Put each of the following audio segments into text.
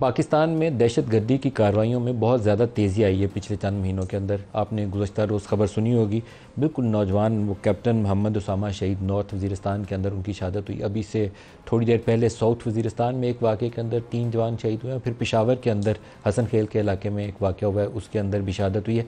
पाकिस्तान में दहशतगर्दी की कार्रवाइयों में बहुत ज़्यादा तेज़ी आई है पिछले चंद महीनों के अंदर। आपने गुज़श्ता रोज़ ख़बर सुनी होगी, बिल्कुल नौजवान वो कैप्टन मोहम्मद उसामा शहीद नॉर्थ वज़ीरिस्तान के अंदर उनकी शहादत हुई। अभी से थोड़ी देर पहले साउथ वज़ीरिस्तान में एक वाक़े के अंदर 3 जवान शहीद हुए हैं। फिर पेशावर के अंदर हसन खेल के इलाके में एक वाक़या हुआ है, उसके अंदर भी शहादत हुई है।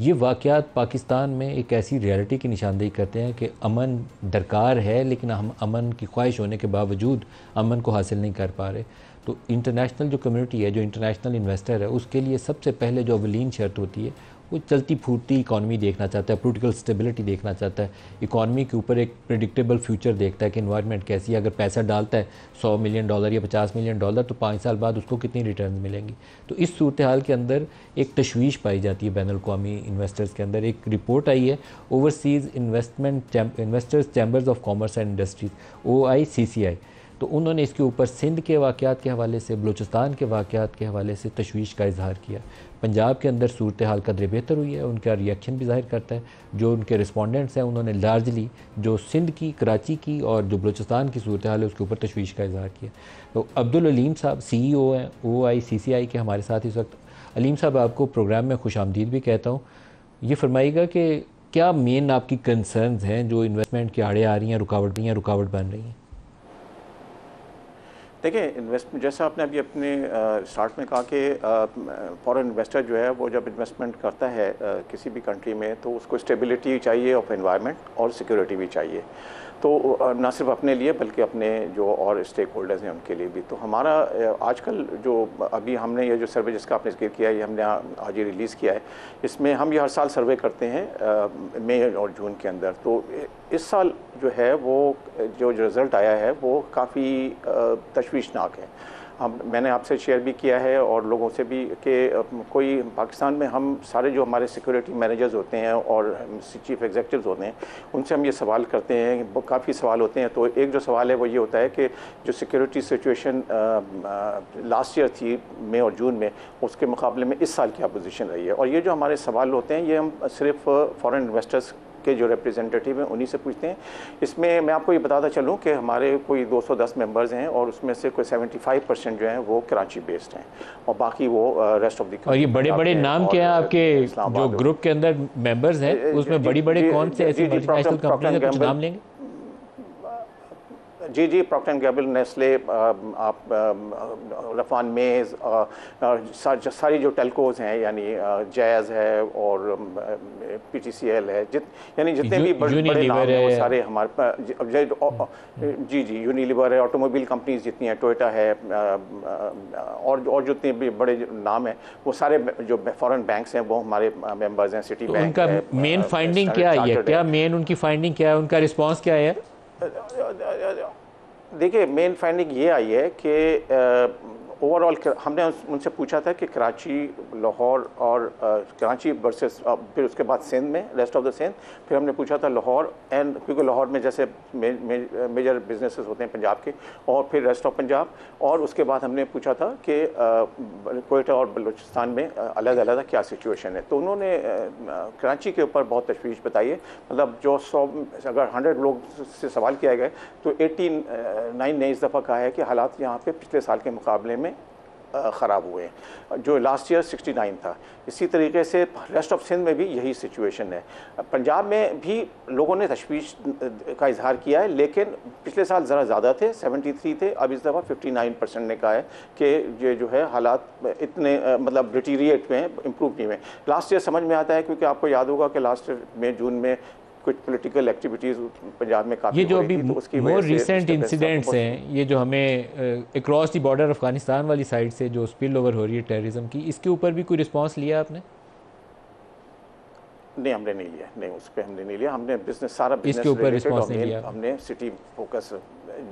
ये वाक़यात पाकिस्तान में एक ऐसी रियलिटी की निशानदेही करते हैं कि अमन दरकार है, लेकिन हम अमन की ख्वाहिश होने के बावजूद अमन को हासिल नहीं कर पा रहे। तो इंटरनेशनल जो कम्युनिटी है, जो इंटरनेशनल इन्वेस्टर है, उसके लिए सबसे पहले जो अवलीन शर्त होती है वो चलती फूटती इकॉनमी देखना चाहता है, पॉलिटिकल स्टेबिलिटी देखना चाहता है, इकॉनमी के ऊपर एक प्रेडिक्टेबल फ्यूचर देखता है कि इन्वायरमेंट कैसी है। अगर पैसा डालता है $100 मिलियन या $50 मिलियन, तो 5 साल बाद उसको कितनी रिटर्न मिलेंगी। तो इस सूरत हाल के अंदर एक तशवीश पाई जाती है बैनुल अक़वामी इन्वेस्टर्स के अंदर। एक रिपोर्ट आई है overseas investors chambers of commerce and industries, OICCI। तो उन्होंने इसके ऊपर सिंध के वाक़यात के हवाले से, बलूचिस्तान के वाक़यात के हवाले से तशवीश का इजहार किया। पंजाब के अंदर सूरत हाल कदरे बेहतर हुई है, उनका रिएक्शन भी ज़ाहिर करता है। जो उनके रिस्पोंडेंट्स हैं उन्होंने लार्जली जो सिंध की, कराची की और जो बलूचिस्तान की सूरत हाल है उसके ऊपर तशवीश का इजहार किया। तो अब्दुल अलीम साहब CEO हैं OICCI के, हमारे साथ इस वक्त। अलीम साहब, आपको प्रोग्राम में खुशामदीद भी कहता हूँ। ये फरमाइएगा कि क्या मेन आपकी कंसर्न्स हैं जो इन्वेस्टमेंट की आड़े आ रही हैं, रुकावट बन रही हैं? देखिए, इन्वेस्टमेंट जैसा आपने अभी अपने स्टार्ट में कहा कि फॉरेन इन्वेस्टर जो है वो जब इन्वेस्टमेंट करता है किसी भी कंट्री में, तो उसको स्टेबिलिटी चाहिए ऑफ एनवायरनमेंट और सिक्योरिटी भी चाहिए। तो ना सिर्फ अपने लिए बल्कि अपने जो और स्टेक होल्डर्स हैं उनके लिए भी। तो हमारा आजकल जो अभी हमने ये जो सर्वे जिसका आपने जिक्र किया, ये हमने आज ही रिलीज़ किया है। इसमें हम ये हर साल सर्वे करते हैं मई और जून के अंदर। तो इस साल जो है वो जो रिज़ल्ट आया है वो काफ़ी तशवीशनाक है। मैंने आपसे शेयर भी किया है और लोगों से भी कि कोई पाकिस्तान में हम सारे जो हमारे सिक्योरिटी मैनेजर्स होते हैं और चीफ एग्जीक्यूटिव्स होते हैं, उनसे हम ये सवाल करते हैं, काफ़ी सवाल होते हैं। तो एक जो सवाल है वो ये होता है कि जो सिक्योरिटी सिचुएशन लास्ट ईयर थी मई और जून में, उसके मुकाबले में इस साल क्या पोजीशन रही है। और ये जो हमारे सवाल होते हैं ये हम सिर्फ फॉरेन इन्वेस्टर्स के जो रिप्रेजेंटेटिव हैं उन्हीं से पूछते हैं। इसमें मैं आपको ये बताता चलूँ कि हमारे कोई 210 मेंबर्स हैं और उसमें से कोई 75% जो हैं वो कराची बेस्ड हैं और बाकी वो रेस्ट ऑफ द। और ये बड़े बड़े नाम क्या हैं आपके जो ग्रुप के अंदर मेंबर्स हैं, उसमें बड़ी बड़े कौन से ऐसी मल्टीनेशनल कंपनी हैं, कुछ नाम लेंगे? जी, प्रॉक्टर एंड गैम्बल, नेस्ले, आप रफान मेज, सारी जो टेलकोज हैं यानी जैज़ है और PTCL है, यानी जितने भी बड़े नाम हैं वो सारे हमारे जी यूनिलीवर है, ऑटोमोबाइल कंपनीज जितनी हैं, टोयोटा है और जितने भी बड़े नाम हैं वो सारे जो फॉरेन बैंक्स हैं वो हमारे मेंबर्स हैं। City bank. उनका मेन फाइंडिंग क्या है? क्या मेन उनकी फाइंडिंग क्या है? उनका रिस्पॉन्स क्या है? देखिए, मेन फाइंडिंग ये आई है कि ओवरऑल हमने उनसे पूछा था कि कराची, लाहौर और कराची वर्सेस फिर उसके बाद सिंध में, रेस्ट ऑफ द सिंध, फिर हमने पूछा था लाहौर एंड, क्योंकि लाहौर में जैसे मेजर बिजनेसेस होते हैं पंजाब के, और फिर रेस्ट ऑफ पंजाब, और उसके बाद हमने पूछा था कि कोयटा और बलूचिस्तान में अलग अलग क्या सिचुएशन है। तो उन्होंने कराची के ऊपर बहुत तशवीश बताई है। मतलब जो 100 अगर 100 लोग से सवाल किया गया तो 89 ने इस दफ़ा कहा है कि हालात यहाँ पे पिछले साल के मुकाबले में ख़राब हुए हैं, जो लास्ट ईयर 69 था। इसी तरीके से रेस्ट ऑफ सिंध में भी यही सिचुएशन है। पंजाब में भी लोगों ने तशवीश का इजहार किया है, लेकिन पिछले साल ज़रा ज़्यादा थे, 73 थे। अब इस दफ़ा 59% ने कहा है कि ये जो है हालात इतने मतलब डिटीरिएट हुए हैं, इम्प्रूव नहीं हुए। लास्ट ईयर समझ में आता है क्योंकि आपको याद होगा कि लास्ट ईयर में जून में कुछ पॉलिटिकल एक्टिविटीज़ पंजाब में काफ़ी, ये जो अभी मोर रिसेंट इंसिडेंट्स हैं, ये जो हमें अक्रॉस द बॉर्डर अफगानिस्तान वाली साइड से जो स्पिल ओवर हो रही है टेररिज्म की, इसके ऊपर भी कोई रिस्पांस लिया आपने? नहीं, हमने नहीं लिया, नहीं उस पर हमने नहीं लिया। हमने बिजनेस सारा इसके ऊपर रिस्पांस नहीं लिया, हमने सिटी फोकस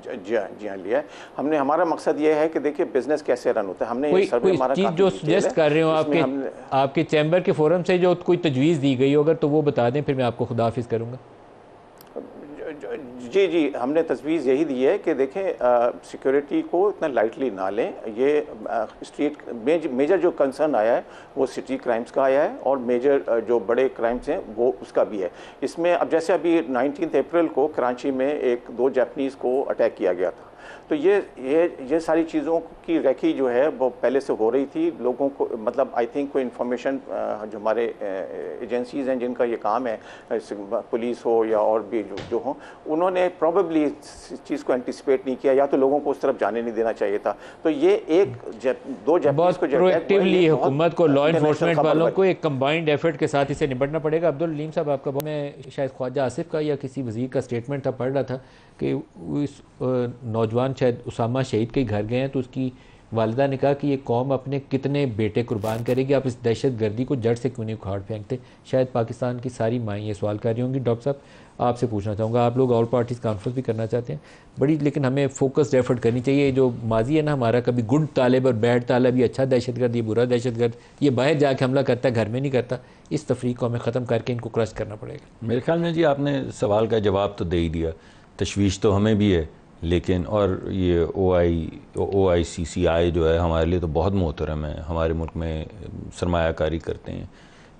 जी हाँ लिया है हमने। हमारा मकसद ये है कि देखिए बिजनेस कैसे रन होता है। हमने कोई चीज़ जो सजेस्ट कर रहे हो आपके चैम्बर के फोरम से, जो कोई तजवीज़ दी गई हो अगर, तो वो बता दें, फिर मैं आपको खुदा हाफिज़ करूँगा। जी, हमने तजवीज़ यही दी है कि देखें सिक्योरिटी को इतना लाइटली ना लें। ये स्ट्रीट मेजर जो कंसर्न आया है वो सिटी क्राइम्स का आया है और मेजर जो बड़े क्राइम्स हैं वो उसका भी है। इसमें अब जैसे अभी 19 अप्रैल को कराची में 2 जापानीज़ को अटैक किया गया था। तो ये सारी चीज़ों की रेकी जो है वो पहले से हो रही थी। लोगों को मतलब आई थिंक कोई इन्फॉर्मेशन जो हमारे एजेंसीज़ हैं जिनका ये काम है, पुलिस हो या और भी जो हो, उन्होंने प्रॉबेबली इस चीज़ को एंटिसिपेट नहीं किया, या तो लोगों को उस तरफ जाने नहीं देना चाहिए था। तो ये दो जापानीज़ को प्रोएक्टिवली हुकूमत को, लॉ इन्फोर्समेंट वालों को एक कंबाइंड एफर्ट के साथ इसे निपटना पड़ेगा। अब्दुल लीम साहब, आपका मैं शायद ख्वाजा आसिफ का या किसी वज़ीर का स्टेटमेंट था, पढ़ रहा था कि उस नौजवान शायद उसामा शहीद के घर गए हैं, तो उसकी वालिदा ने कहा कि ये कौम अपने कितने बेटे कुर्बान करेगी, आप इस दहशत गर्दी को जड़ से क्यों नहीं उखाड़ फेंकते। शायद पाकिस्तान की सारी माएँ ये सवाल कर रही होंगी। डॉक्टर साहब, आपसे पूछना चाहूँगा, आप लोग ऑल पार्टीज़ कॉन्फ्रेंस भी करना चाहते हैं बड़ी, लेकिन हमें फोकस्ड एफर्ट करनी चाहिए। जो माजी है ना हमारा, कभी गुड तालिब और बैड तालिब, ये अच्छा दहशतगर्द, ये बुरा दहशतगर्द, ये बाहर जाके हमला करता है, घर में नहीं करता, इस तफरीक को हमें ख़त्म करके इनको क्रश करना पड़ेगा। मेरे ख्याल में जी आपने सवाल का जवाब तो दे ही दिया। तशवीश तो हमें भी है, लेकिन और ये OICCI जो है हमारे लिए तो बहुत मोहतरम है, हमारे मुल्क में सरमायाकारी करते हैं,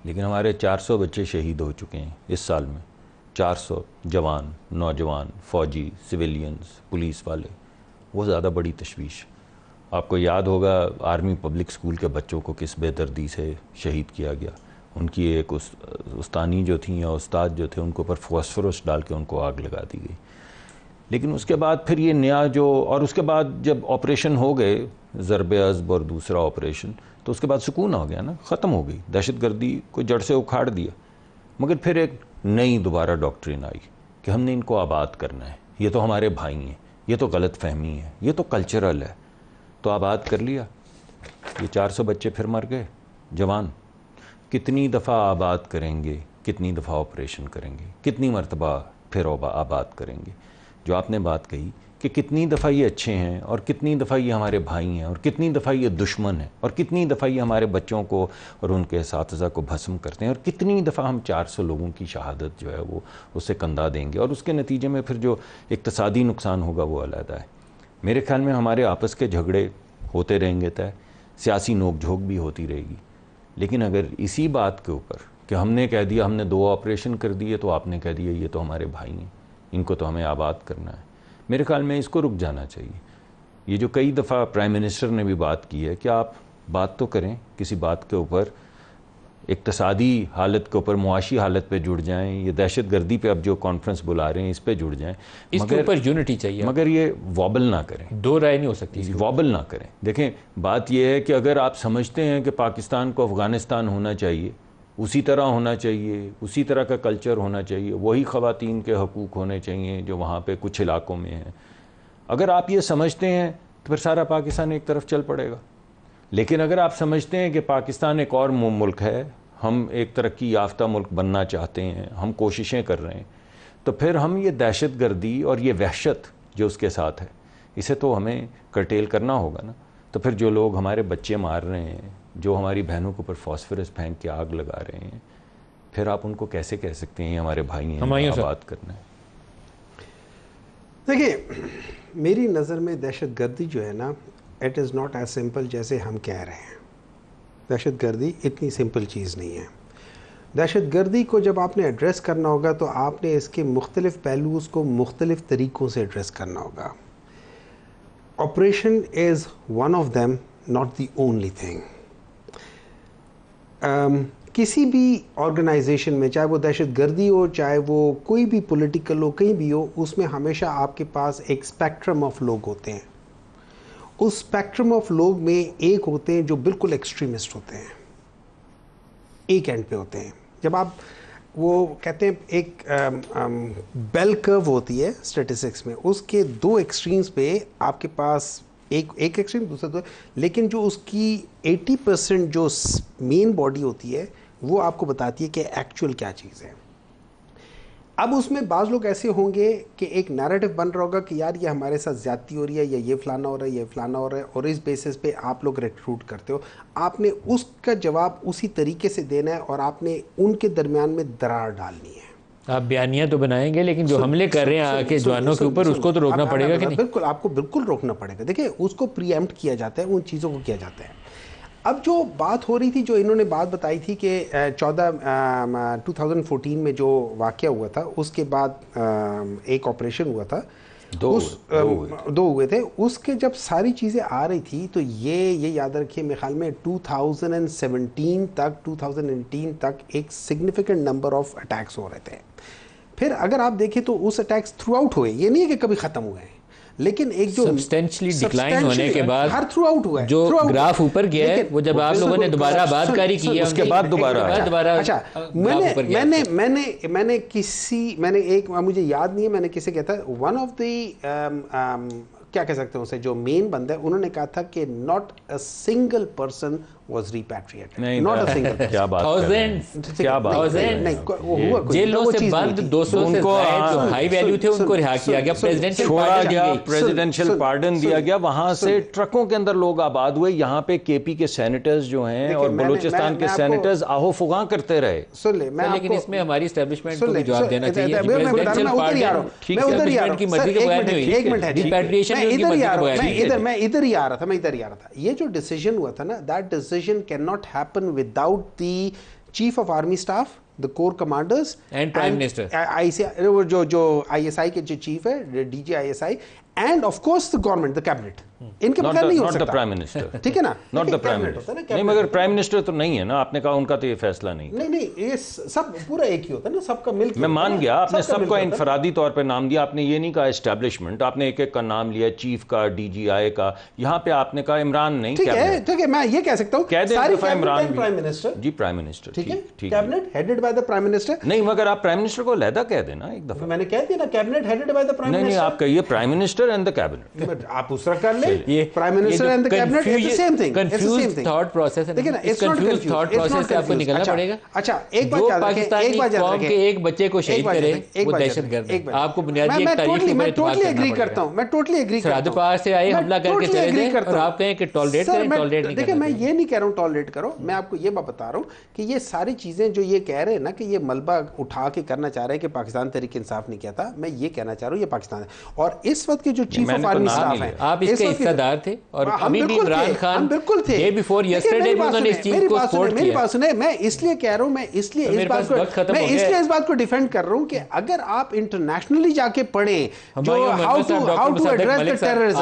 लेकिन हमारे 400 बच्चे शहीद हो चुके हैं इस साल में। 400 जवान, नौजवान, फ़ौजी, सिविलियंस, पुलिस वाले, वो ज़्यादा बड़ी तशवीश। आपको याद होगा आर्मी पब्लिक स्कूल के बच्चों को किस बेदर्दी से शहीद किया गया। उनकी एक उस्तानी जो थी या उस्ताद जो थे, उनके ऊपर फॉस्फोरस डाल के उनको आग लगा दी गई। लेकिन उसके बाद फिर ये नया जो, और उसके बाद जब ऑपरेशन हो गए ज़रब अज़ब और दूसरा ऑपरेशन, तो उसके बाद सुकून हो गया ना, ख़त्म हो गई दहशतगर्दी को, जड़ से उखाड़ दिया। मगर फिर एक नई दोबारा डॉक्ट्रिन आई कि हमने इनको आबाद करना है, ये तो हमारे भाई हैं, ये तो गलत फहमी है, ये तो कल्चरल है। तो आबाद कर लिया, ये 400 बच्चे फिर मर गए जवान। कितनी दफ़ा आबाद करेंगे, कितनी दफ़ा ऑपरेशन करेंगे, कितनी मरतबा फिर आबाद करेंगे। जो आपने बात कही कि कितनी दफ़ा ये अच्छे हैं और कितनी दफ़ा ये हमारे भाई हैं और कितनी दफ़ा ये दुश्मन हैं और कितनी दफ़ा ये हमारे बच्चों को और उनके असातिज़ा को भस्म करते हैं और कितनी दफ़ा हम 400 लोगों की शहादत जो है वो उससे कंधा देंगे, और उसके नतीजे में फिर जो इक़्तिसादी नुकसान होगा वो अलग है। मेरे ख्याल में हमारे आपस के झगड़े होते रहेंगे तय, सियासी नोक झोंक भी होती रहेगी, लेकिन अगर इसी बात के ऊपर कि हमने कह दिया हमने 2 ऑपरेशन कर दिए तो आपने कह दिया ये तो हमारे भाई हैं, इनको तो हमें आबाद करना है, मेरे ख्याल में इसको रुक जाना चाहिए। ये जो कई दफ़ा प्राइम मिनिस्टर ने भी बात की है कि आप बात तो करें किसी बात के ऊपर, इक़्तिसादी हालत के ऊपर, मुआशी हालत पे जुड़ जाएं, ये दहशत गर्दी पे अब जो कॉन्फ्रेंस बुला रहे हैं इस पे जुड़ जाएं, इसके ऊपर यूनिटी चाहिए, मगर ये वॉबल ना करें, दो राय नहीं हो सकती, वॉबल ना करें। देखें बात यह है कि अगर आप समझते हैं कि पाकिस्तान को अफ़गानिस्तान होना चाहिए, उसी तरह होना चाहिए, उसी तरह का कल्चर होना चाहिए, वही ख़वातीन के हकूक़ होने चाहिए जो वहाँ पे कुछ इलाकों में हैं, अगर आप ये समझते हैं तो फिर सारा पाकिस्तान एक तरफ चल पड़ेगा। लेकिन अगर आप समझते हैं कि पाकिस्तान एक और मुल्क है, हम एक तरक्की याफ्ता मुल्क बनना चाहते हैं, हम कोशिशें कर रहे हैं, तो फिर हम ये दहशत गर्दी और ये वहशत जो उसके साथ है, इसे तो हमें कर्टेल करना होगा ना। तो फिर जो लोग हमारे बच्चे मार रहे हैं, जो हमारी बहनों के ऊपर फॉस्फोरस फेंक के आग लगा रहे हैं, फिर आप उनको कैसे कह सकते हैं हमारे भाई हैं, आबाद करना है। देखिए, मेरी नज़र में दहशत गर्दी जो है ना, it is not as simple जैसे हम कह रहे हैं। दहशत गर्दी इतनी सिंपल चीज़ नहीं है। दहशत गर्दी को जब आपने एड्रेस करना होगा तो आपने इसके मुख्तलिफ़ पहलूज़ को मुख्तलिफ़ तरीक़ों से एड्रेस करना होगा। Operation is one of them, not the only thing. किसी भी ऑर्गेनाइजेशन में, चाहे वो दहशत गर्दी हो, चाहे वो कोई भी पॉलिटिकल हो, कहीं भी हो, उसमें हमेशा आपके पास एक स्पेक्ट्रम ऑफ लोग होते हैं। उस स्पेक्ट्रम ऑफ लोग में एक होते हैं जो बिल्कुल एक्सट्रीमिस्ट होते हैं, एक एंड पे होते हैं। जब आप वो कहते हैं एक बेल कर्व होती है स्टैटिस्टिक्स में, उसके 2 एक्सट्रीम्स पे आपके पास एक एक्सट्रीम, दूसरा 2, लेकिन जो उसकी 80% जो मेन बॉडी होती है वो आपको बताती है कि एक्चुअल क्या चीज़ है। अब उसमें बाज़ लोग ऐसे होंगे कि एक नैरेटिव बन रहा होगा कि यार ये हमारे साथ ज़्यादती हो रही है, या ये फ़लाना हो रहा है, ये फ़लाना हो रहा है, और इस बेसिस पे आप लोग रिक्रूट करते हो। आपने उसका जवाब उसी तरीके से देना है और आपने उनके दरमियान में दरार डालनी है। आप बयानियाँ तो बनाएंगे, लेकिन जो हमले कर रहे हैं आके जवानों के ऊपर, उसको तो रोकना पड़ेगा कि नहीं? बिल्कुल, आपको बिल्कुल रोकना पड़ेगा। देखिए, उसको प्रीएम्प्ट किया जाता है, उन चीज़ों को किया जाता है। अब जो बात हो रही थी, जो इन्होंने बात बताई थी कि 2014 में जो वाक़या हुआ था, उसके बाद एक ऑपरेशन हुआ था, दो हुए थे। उसके जब सारी चीज़ें आ रही थी तो ये याद रखिए, मेरे ख्याल में 2017 तक 2018 तक एक सिग्निफिकेंट नंबर ऑफ अटैक्स हो रहे थे। फिर अगर आप देखें तो उस अटैक्स थ्रू आउट हुए, ये नहीं है कि कभी ख़त्म हुए हैं, लेकिन एक जो सब्सटेंशियली डिक्लाइन होने के बाद हर थ्रू आउट हुआ है, जो ग्राफ ऊपर गया है, वो जब आप लोगों ने दोबारा आबादकारी की है उसके बाद दोबारा अच्छा मैंने एक, मुझे याद नहीं है मैंने किसे कहता, वन ऑफ द क्या कह सकते हैं उसे, जो मेन बंदा है, उन्होंने कहा था कि not a single person was repatriated, not a single person. क्या बात क्या बात जेलों से बंद 200 से जो हाई वैल्यू थे उनको रिहा किया गया, प्रेसिडेंशियल पार्डन दिया गया, वहां से ट्रकों के अंदर लोग आबाद हुए। यहाँ पे केपी के सेनेटर्स जो हैं और बलूचिस्तान के सेनेटर्स आहो फुगा करते रहे। सुन ले, लेकिन इसमें हमारी एस्टेब्लिशमेंट को भी जवाब देना चाहिए। प्रेसिडेंशियल पार्डन ठीक है, की मर्जी के बगैर नहीं हुई, एक मिनट है, रिपैट्रिएशन उनकी मर्जी के बगैर। मैं इधर ही आ रहा था, ये जो डिसीजन हुआ था ना, that decision cannot happen without the chief of army staff, the corps commanders and prime minister, जो ISI के जो चीफ है, DG ISI, and of course the government, the cabinet. इनके बगैर नहीं हो सकता। Not the prime minister, ठीक है ना, not the prime minister। नहीं, मगर प्राइम मिनिस्टर तो नहीं है ना, आपने कहा उनका तो ये फैसला नहीं। नहीं, ये सब पूरा एक ही होता है ना, सबका मिलकर। मैं मान गया, आपने सबको इनफरादी तौर पे नाम दिया, आपने ये नहीं कहा एस्टैब्लिशमेंट, आपने एक एक का नाम लिया, चीफ का, DGI का, यहाँ पे आपने कहा इमरान नहीं। ठीक है, मैं ये कह सकता हूँ इमरान प्राइम मिनिस्टर, जी प्राइम मिनिस्टर, ठीक है, cabinet headed by the prime minister. नहीं, मगर आप प्राइम मिनिस्टर को अलहदा कह देना एक दफा। मैंने कह दिया ना, cabinet headed by the prime minister. नहीं, आप कहिए prime minister and the cabinet, आप दूसरा कर ले, prime minister and the cabinet, it's the same thing, confuse thought process है। देखिए ना, इस कंफ्यूज थॉट प्रोसेस से आपको निकलना पड़ेगा। अच्छा, एक बात याद रखें, एक बात याद रखें, एक बच्चे को शहीद करे वो दहशतगर्द है। आपको बुनियादी एक तारीख के मैं टोटली एग्री करता हूं, मैं टोटली एग्री करता हूं। सरहद पार से आए, हमला करके चले गए और आप कहें कि टॉलरेट करें, टॉलरेट नहीं। देखिए, मैं ये नहीं कह रहा हूं टॉलरेट करो, मैं आपको ये बात बता रहा हूं कि ये सारी चीजें जो ये कह रहे हैं ना कि ये मलबा उठा के करना चाह रहे हैं कि पाकिस्तान तहरीक इंसाफ नहीं किया था, मैं ये कहना चाह रहा हूं ये पाकिस्तान है। और इस वक्त के जो चीफ ऑफ आर्मी स्टाफ है, आप इसके हिस्सेदार थे और अभी भी इमरान खान बिल्कुल थे। डे बिफोर यस्टरडे उन्होंने इस चीज को सपोर्ट किया। मेरी बात सुने, मैं इसलिए कह रहा हूं, मैं इसलिए इस बात को डिफेंड कर रहा हूं कि अगर आप इंटरनेशनली जाके पढ़ें जो how to address the terrorism,